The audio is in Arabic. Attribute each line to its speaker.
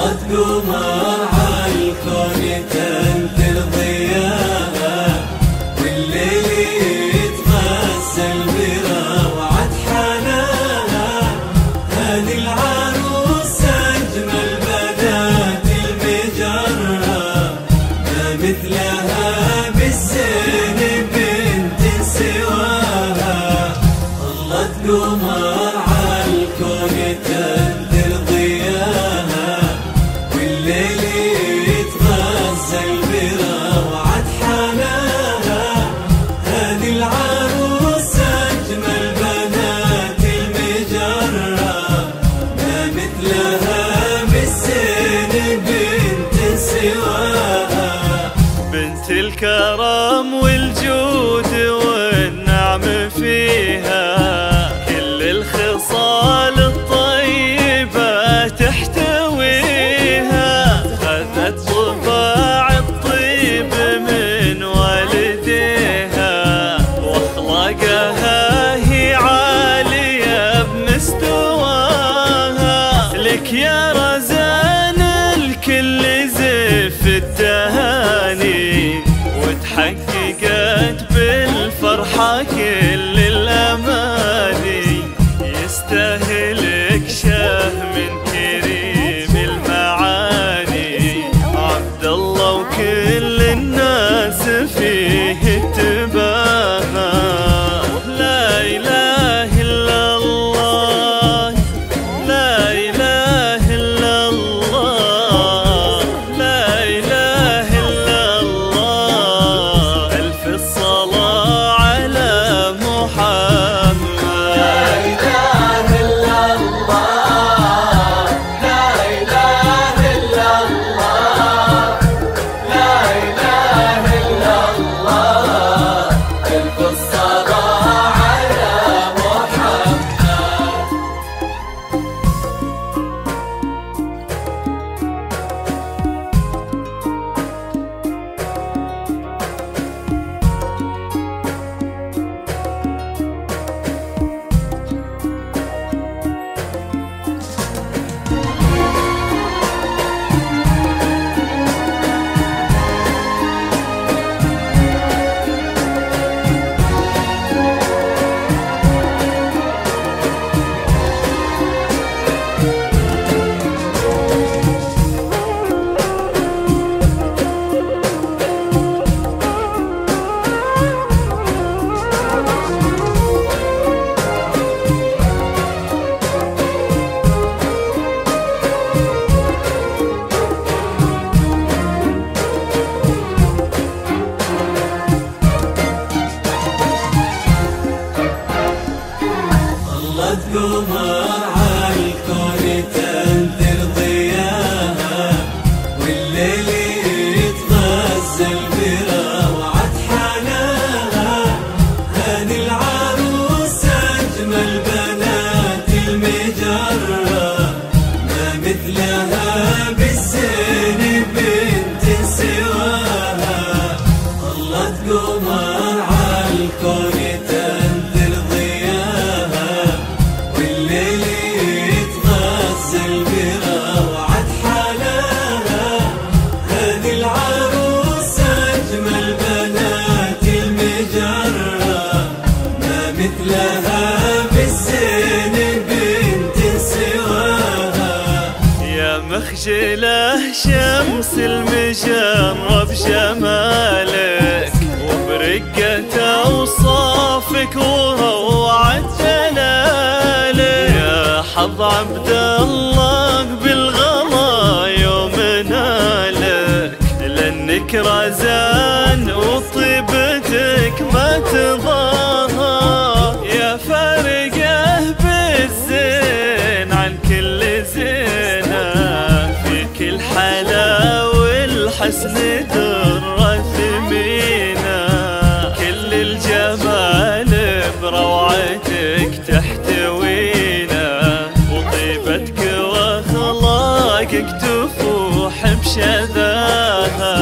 Speaker 1: قمر عالكون تنثر ضياها، والليل يتغزل بروعة حناها. هذه العروس أجمل بنات المجرة، ما مثلها بالزين بنت سواها. ظلت قمر عالكون تنثر ضياها، والليل يتغزل بروعة حناها. هذه العروس أجمل بنات المجرة، ما مثلها بالزين بنت سواها.
Speaker 2: بنت الكرم والجود والنعم فيها، كل الخصال الطيبة تحتويها. خذت طباع الطيب من والديها، واخلاقها هي عالية بمستواها. لك يا رزان الكل زف التهاني، وتحققت بالفرحة كل الأماني. يستاهلك شه من كريم المعاني، عبد الله وكل الناس فيه اتباها. لا إله إلا الله، لا إله إلا الله، لا إله إلا الله. ألف الصلاة على محمد.
Speaker 1: لا إله إلا الله، لا إله إلا الله، لا إله إلا الله. ألف الصلاة على محمد. ظلت قمر عالكون تنثر ضياها، والليل يتغزل بروعة حناها. هذه العروس أجمل بنات المجرة، ما مثلها بالزين بنت سواها. ظلت قمر عالكون تنثر ضياها، والليل يتغزل بروعة حناها. هذه العروس أجمل بنات المجرة، ما مثلها بالزين بنت سواها.
Speaker 2: يا مخجله شمس المجرة بجمالك، وبرقة أوصافك وروعة جلالك. يا حظ عبد الله بالغلا يوم نالك، لأنك رزان وطيبتك ما تضاهى. يا فارقه بالزين عن كل زينة، فيك الحلا والحسن درة ثمينة. كل الجمال بروعتك تحتوينا، وطيبتك واخلاقك تفوح بشذاها.